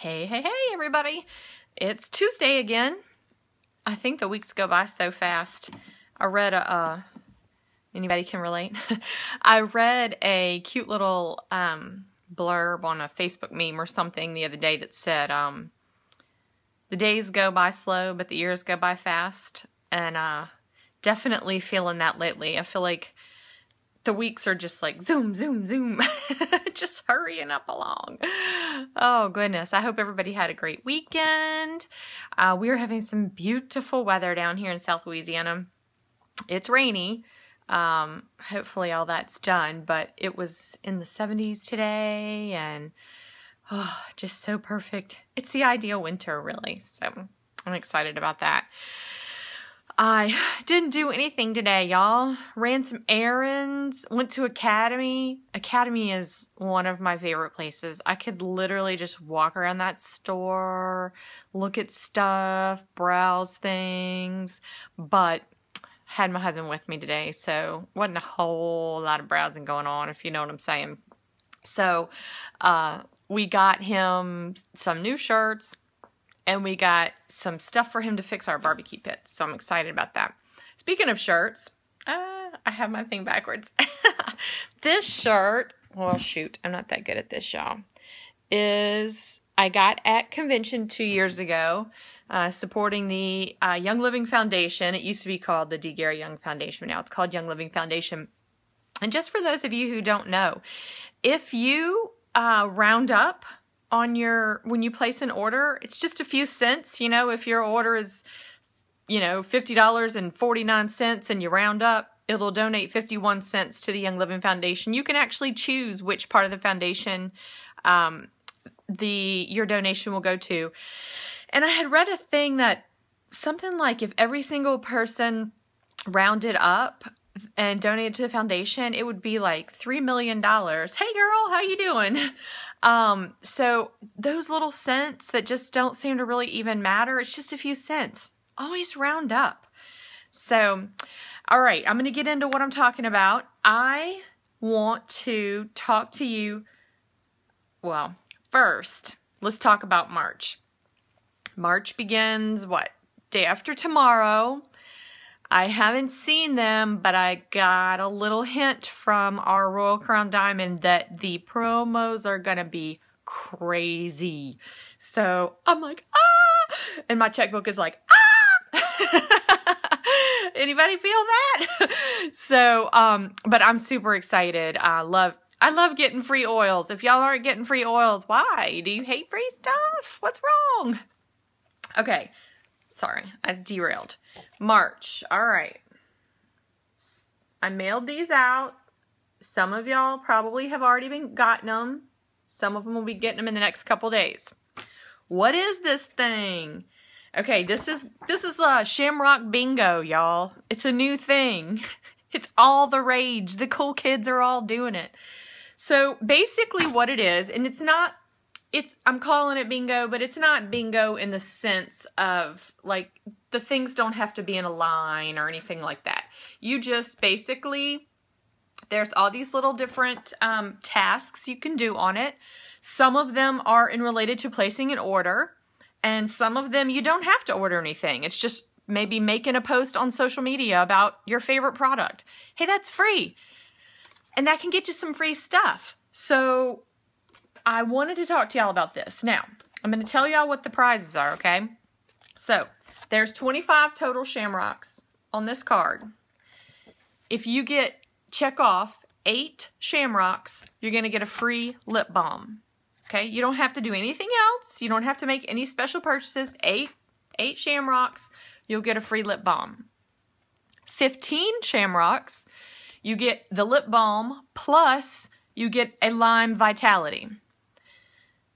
Hey, hey, hey, everybody. It's Tuesday again. I think the weeks go by so fast. I read anybody can relate? I read a cute little blurb on a Facebook meme or something the other day that said, the days go by slow, but the years go by fast. And definitely feeling that lately. I feel like the weeks are just like zoom, zoom, zoom, just hurrying up along. Oh, goodness. I hope everybody had a great weekend. We are having some beautiful weather down here in South Louisiana. It's rainy. Hopefully all that's done, but it was in the 70s today and just so perfect. It's the ideal winter, really. So I'm excited about that. I didn't do anything today, y'all. Ran some errands, went to Academy. Academy is one of my favorite places. I could literally just walk around that store, look at stuff, browse things, but had my husband with me today, so wasn't a whole lot of browsing going on, if you know what I'm saying. So we got him some new shirts, and we got some stuff for him to fix our barbecue pits. So I'm excited about that. Speaking of shirts, I have my thing backwards. This shirt, well, shoot, I'm not that good at this, y'all, is I got at convention 2 years ago, supporting the Young Living Foundation. It used to be called the D. Gary Young Foundation. Now it's called Young Living Foundation. And just for those of you who don't know, if you round up on when you place an order, it's just a few cents. You know, if your order is, $50.49 and you round up, it'll donate 51 cents to the Young Living Foundation. You can actually choose which part of the foundation your donation will go to. And I had read a thing that something like if every single person rounded up and donated to the foundation, it would be like $3 million. Hey girl, how you doing? So those little cents that just don't seem to really even matter, it's just a few cents. Always round up. So, all right, I'm going to get into what I'm talking about. I want to talk to you. Well, first, let's talk about March. March begins, day after tomorrow. I haven't seen them, but I got a little hint from our Royal Crown Diamond that the promos are going to be crazy. So I'm like, ah! And my checkbook is like, ah! Anybody feel that? So, but I'm super excited. I love getting free oils. If y'all aren't getting free oils, why? Do you hate free stuff? What's wrong? Okay. Sorry, I derailed. March. All right. I mailed these out. Some of y'all probably have already gotten them. Some of them will be getting them in the next couple days. What is this thing? Okay, this is Shamrock Bingo, y'all. It's a new thing. It's all the rage. The cool kids are all doing it. So basically what it is, and I'm calling it bingo, but it's not bingo in the sense of, like, the things don't have to be in a line or anything like that. You just basically, there's all these little different tasks you can do on it. Some of them are related to placing an order, and some of them you don't have to order anything. It's just maybe making a post on social media about your favorite product. Hey, that's free. And that can get you some free stuff. So I wanted to talk to y'all about this. Now, I'm going to tell y'all what the prizes are, okay? So, there's 25 total shamrocks on this card. If you check off 8 shamrocks, you're going to get a free lip balm. Okay? You don't have to do anything else. You don't have to make any special purchases. 8 shamrocks, you'll get a free lip balm. 15 shamrocks, you get the lip balm plus you get a lime vitality.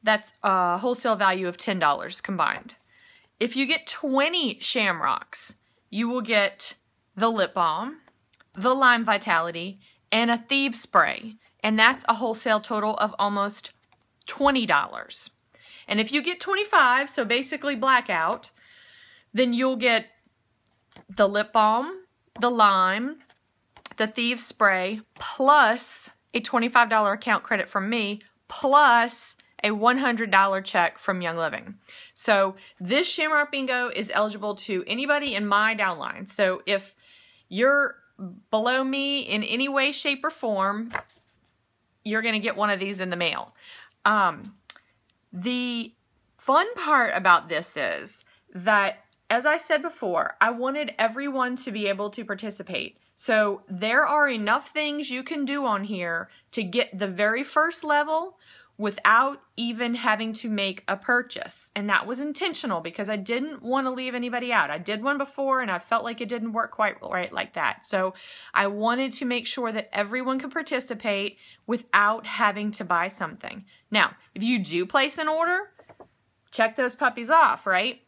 That's a wholesale value of $10 combined. If you get 20 shamrocks, you will get the lip balm, the lime vitality, and a thieves spray. And that's a wholesale total of almost $20. And if you get 25, so basically blackout, then you'll get the lip balm, the lime, the thieves spray, plus a $25 account credit from me, plus a $100 check from Young Living. So this Shamrock Bingo is eligible to anybody in my downline. So if you're below me in any way, shape, or form, you're going to get one of these in the mail. The fun part about this is that, as I said before, I wanted everyone to be able to participate. So there are enough things you can do on here to get the very first level without even having to make a purchase. And that was intentional because I didn't want to leave anybody out. I did one before and I felt like it didn't work quite right like that. So I wanted to make sure that everyone could participate without having to buy something. Now, if you do place an order, check those puppies off, right?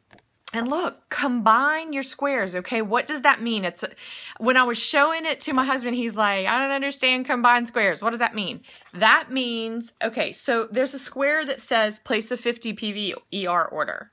And look, combine your squares, okay? What does that mean? When I was showing it to my husband, he's like, I don't understand combined squares. What does that mean? That means, okay, so there's a square that says place a 50 PV order.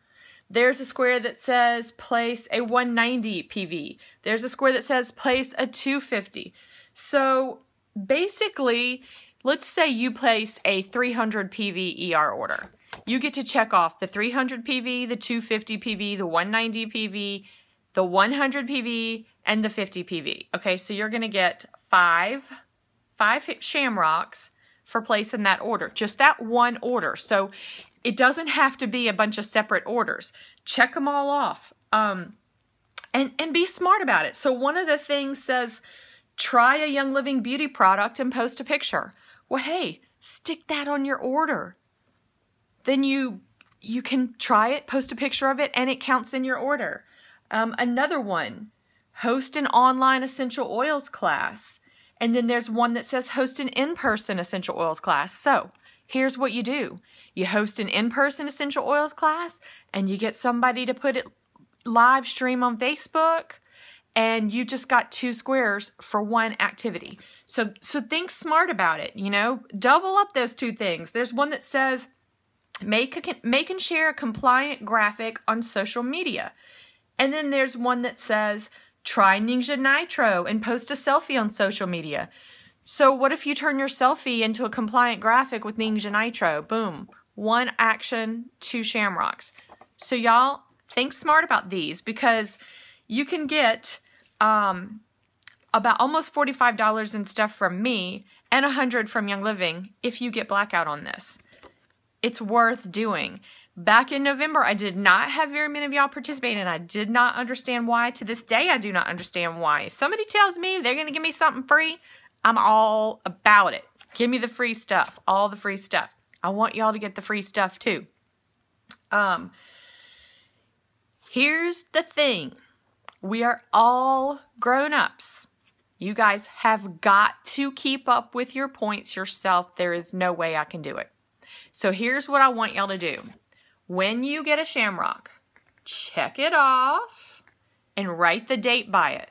There's a square that says place a 190 PV. There's a square that says place a 250. So basically, let's say you place a 300 PV order. You get to check off the 300 PV, the 250 PV, the 190 PV, the 100 PV, and the 50 PV. Okay, so you're going to get five shamrocks for placing that order. Just that one order. So it doesn't have to be a bunch of separate orders. Check them all off. And be smart about it. So one of the things says, try a Young Living beauty product and post a picture. Well, hey, stick that on your order. Then you can try it, post a picture of it, and it counts in your order. Another one, host an online essential oils class. And then there's one that says host an in-person essential oils class. So here's what you do. You host an in-person essential oils class, and you get somebody to put it live stream on Facebook, and you just got 2 squares for one activity. So think smart about it, you know. Double up those 2 things. There's one that says, make and share a compliant graphic on social media. And then there's one that says, try Ninja Nitro and post a selfie on social media. So what if you turn your selfie into a compliant graphic with Ninja Nitro? Boom. 1 action, 2 shamrocks. So y'all, think smart about these because you can get about almost $45 in stuff from me and $100 from Young Living if you get blackout on this. It's worth doing. Back in November, I did not have very many of y'all participate, and I did not understand why. To this day, I do not understand why. If somebody tells me they're going to give me something free, I'm all about it. Give me the free stuff, all the free stuff. I want y'all to get the free stuff too. Here's the thing. We are all grown-ups. You guys have got to keep up with your points yourself. There is no way I can do it. So here's what I want y'all to do. When you get a shamrock, check it off and write the date by it.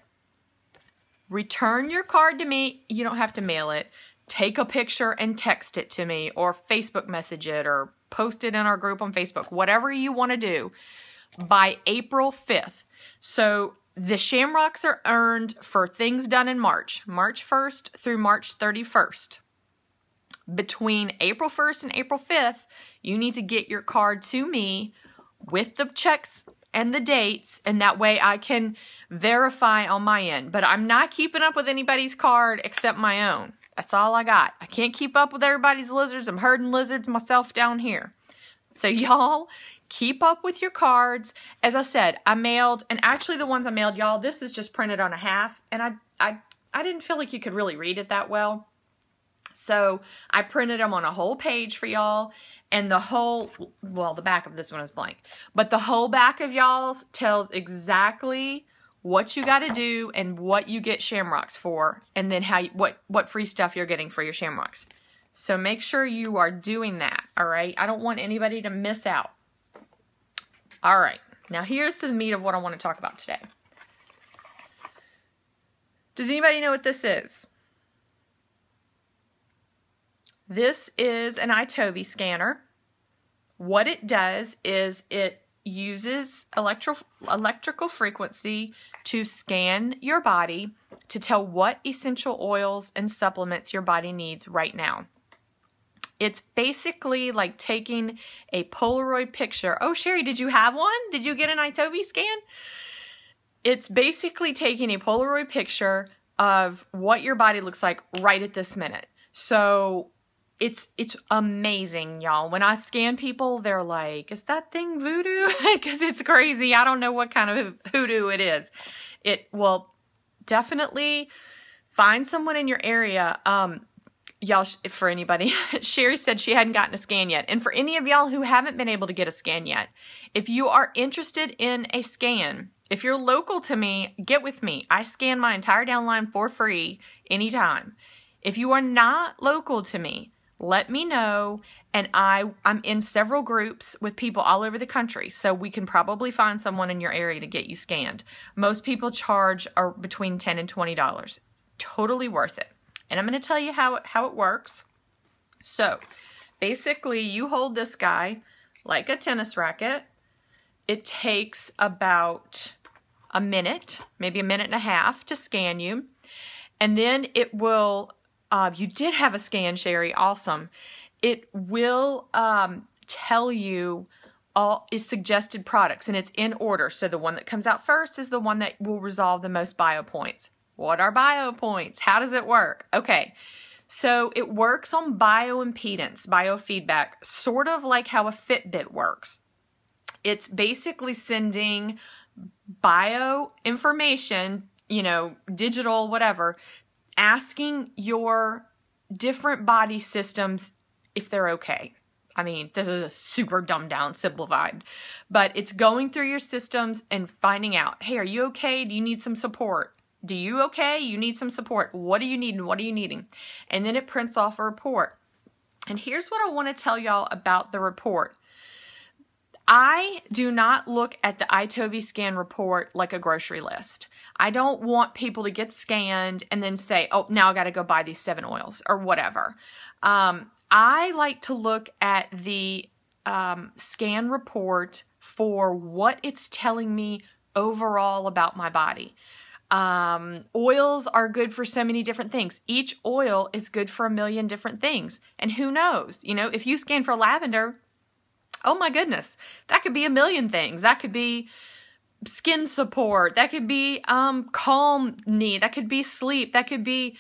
Return your card to me. You don't have to mail it. Take a picture and text it to me or Facebook message it or post it in our group on Facebook. Whatever you want to do by April 5th. So the shamrocks are earned for things done in March 1st through March 31st. Between April 1st and April 5th, you need to get your card to me with the checks and the dates, and that way I can verify on my end. But I'm not keeping up with anybody's card except my own. That's all I got. I can't keep up with everybody's lizards. I'm herding lizards myself down here. So y'all, keep up with your cards. As I said, I mailed, and actually the ones I mailed, y'all, this is just printed on a half, and I didn't feel like you could really read it that well. So I printed them on a whole page for y'all, and the whole, well, the back of this one is blank, but the whole back of y'all's tells exactly what you got to do and what you get shamrocks for, and then how what free stuff you're getting for your shamrocks. So make sure you are doing that, all right? I don't want anybody to miss out. All right, now here's the meat of what I want to talk about today. Does anybody know what this is? This is an iTovi scanner. What it does is it uses electrical frequency to scan your body to tell what essential oils and supplements your body needs right now. It's basically like taking a Polaroid picture. Oh, Sherry, did you have one? Did you get an iTovi scan? It's basically taking a Polaroid picture of what your body looks like right at this minute. So it's amazing, y'all. When I scan people, they're like, is that thing voodoo? Because it's crazy. I don't know what kind of hoodoo it is. It will definitely find someone in your area. Y'all, for anybody, Sherry said she hadn't gotten a scan yet. And for any of y'all who haven't been able to get a scan yet, if you are interested in a scan, if you're local to me, get with me. I scan my entire downline for free anytime. If you are not local to me, let me know. And I'm in several groups with people all over the country, so we can probably find someone in your area to get you scanned. Most people charge between $10 and $20. Totally worth it. And I'm going to tell you how it works. So, basically, you hold this guy like a tennis racket. It takes about a minute, maybe a minute and a half to scan you. And then it will, you did have a scan, Sherry, awesome. It will tell you all is suggested products, and it's in order. So the one that comes out first is the one that will resolve the most bio points. What are bio points? How does it work? Okay, so it works on bioimpedance, biofeedback, sort of like how a Fitbit works. It's basically sending bio information, you know, digital, whatever, asking your different body systems if they're okay. I mean, this is a super dumbed down, simplified, but it's going through your systems and finding out, hey, are you okay? Do you need some support? Do you okay? You need some support. What do you need and what are you needing? And then it prints off a report. And here's what I want to tell y'all about the report. I do not look at the iTovi scan report like a grocery list. I don't want people to get scanned and then say, oh, now I got to go buy these 7 oils or whatever. I like to look at the scan report for what it's telling me overall about my body. Oils are good for so many different things. Each oil is good for a million different things. And who knows, you know, if you scan for lavender, oh my goodness, that could be a million things. That could be skin support. That could be, calm need. That could be sleep. That could be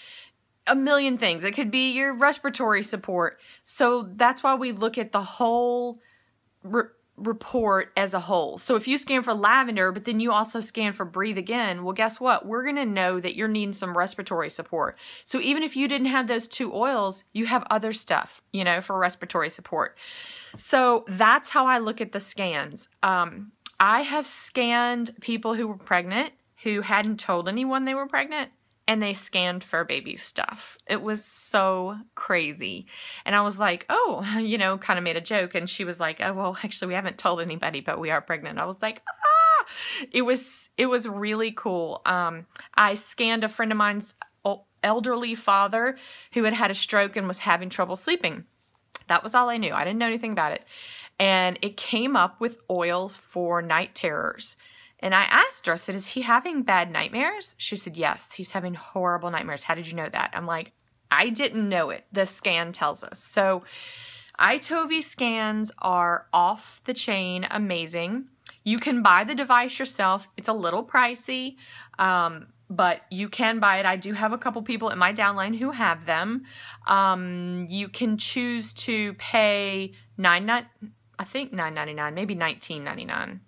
a million things. It could be your respiratory support. So that's why we look at the whole report as a whole. So if you scan for lavender, but then you also scan for breathe again, well, guess what? We're going to know that you're needing some respiratory support. So even if you didn't have those 2 oils, you have other stuff, you know, for respiratory support. So that's how I look at the scans. I have scanned people who were pregnant, who hadn't told anyone they were pregnant, and they scanned for baby stuff. It was so crazy. And I was like, oh, you know, kind of made a joke. And she was like, oh, well, actually, we haven't told anybody, but we are pregnant. I was like, ah! It was really cool. I scanned a friend of mine's elderly father who had had a stroke and was having trouble sleeping. That was all I knew. I didn't know anything about it. And it came up with oils for night terrors. And I asked her, I said, is he having bad nightmares? She said, yes, he's having horrible nightmares. How did you know that? I'm like, I didn't know it. The scan tells us. So iTovi scans are off the chain amazing. You can buy the device yourself. It's a little pricey, but you can buy it. I do have a couple people in my downline who have them. You can choose to pay $9.99, maybe $19.99.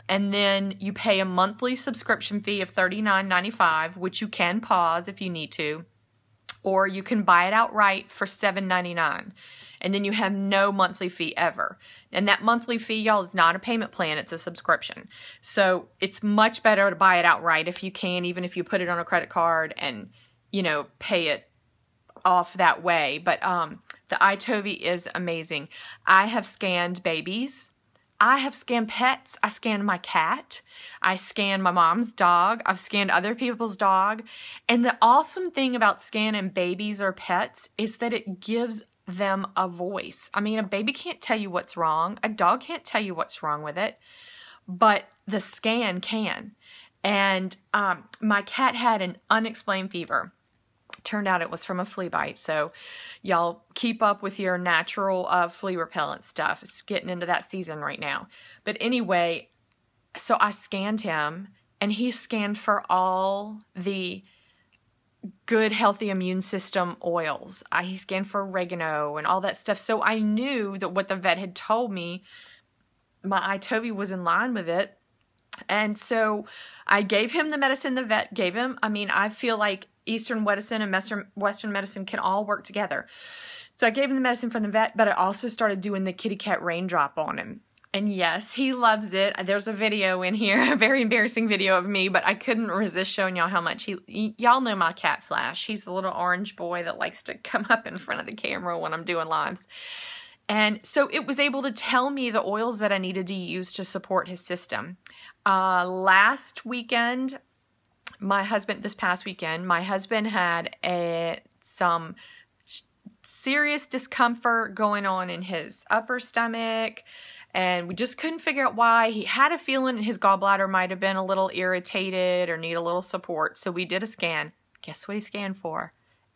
And then you pay a monthly subscription fee of $39.95, which you can pause if you need to. Or you can buy it outright for $7.99. And then you have no monthly fee ever. And that monthly fee, y'all, is not a payment plan. It's a subscription. So it's much better to buy it outright if you can, even if you put it on a credit card and, you know, pay it off that way. But the iTovi is amazing. I have scanned babies. I have scanned pets. I scanned my cat. I scanned my mom's dog. I've scanned other people's dog. And the awesome thing about scanning babies or pets is that it gives them a voice. I mean, a baby can't tell you what's wrong. A dog can't tell you what's wrong with it. But the scan can. And my cat had an unexplained fever. Turned out it was from a flea bite. So y'all keep up with your natural flea repellent stuff. It's getting into that season right now. But anyway, so I scanned him, and he scanned for all the good, healthy immune system oils. He scanned for oregano and all that stuff. So I knew that what the vet had told me, my iTovi was in line with it. And so I gave him the medicine the vet gave him. I mean, I feel like Eastern medicine and Western medicine can all work together. So I gave him the medicine from the vet, but I also started doing the kitty cat raindrop on him. And yes, he loves it. There's a video in here, a very embarrassing video of me, but I couldn't resist showing y'all how much y'all know my cat Flash. He's the little orange boy that likes to come up in front of the camera when I'm doing lives. And so it was able to tell me the oils that I needed to use to support his system. Last weekend, this past weekend, my husband had some serious discomfort going on in his upper stomach, and we just couldn't figure out why. He had a feeling his gallbladder might have been a little irritated or need a little support. So we did a scan. Guess what he scanned for?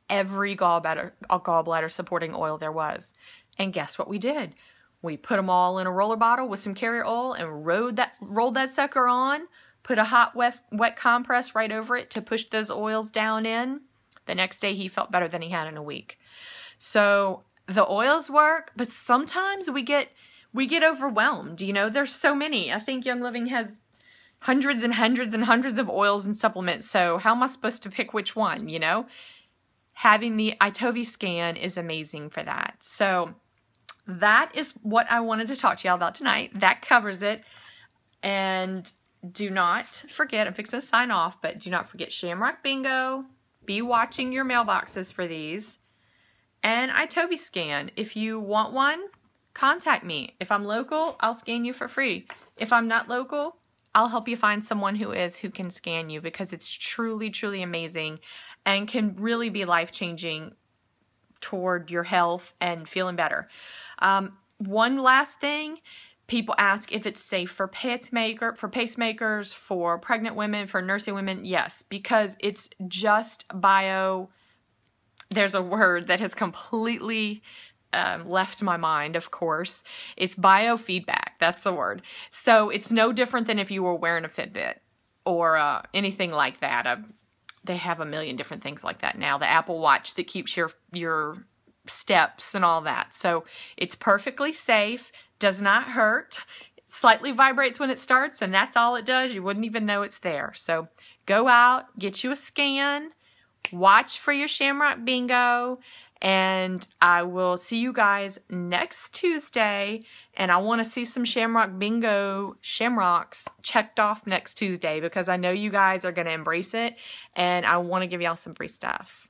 Every gallbladder supporting oil there was. And guess what we did? We put them all in a roller bottle with some carrier oil and rolled that sucker on, put a hot wet compress right over it to push those oils down in. The next day he felt better than he had in a week. So the oils work, but sometimes we get overwhelmed. You know, there's so many. I think Young Living has hundreds and hundreds and hundreds of oils and supplements. So how am I supposed to pick which one, you know? Having the iTovi scan is amazing for that. So that is what I wanted to talk to y'all about tonight. That covers it. And do not forget, I'm fixing to sign off, but do not forget Shamrock Bingo. Be watching your mailboxes for these. And iTovi scan. If you want one, contact me. If I'm local, I'll scan you for free. If I'm not local, I'll help you find someone who can scan you, because it's truly, truly amazing and can really be life-changing toward your health and feeling better. One last thing, people ask if it's safe for pacemakers, for pregnant women, for nursing women. Yes, because it's just there's a word that has completely left my mind, of course. It's biofeedback. That's the word. So it's no different than if you were wearing a Fitbit or anything like that. They have a million different things like that now. The Apple Watch that keeps your steps and all that. So it's perfectly safe, does not hurt, slightly vibrates when it starts, and that's all it does. You wouldn't even know it's there. So go out, get you a scan, watch for your Shamrock Bingo, and I will see you guys next Tuesday. And I want to see some Shamrock Bingo shamrocks checked off next Tuesday, because I know you guys are going to embrace it, and I want to give y'all some free stuff.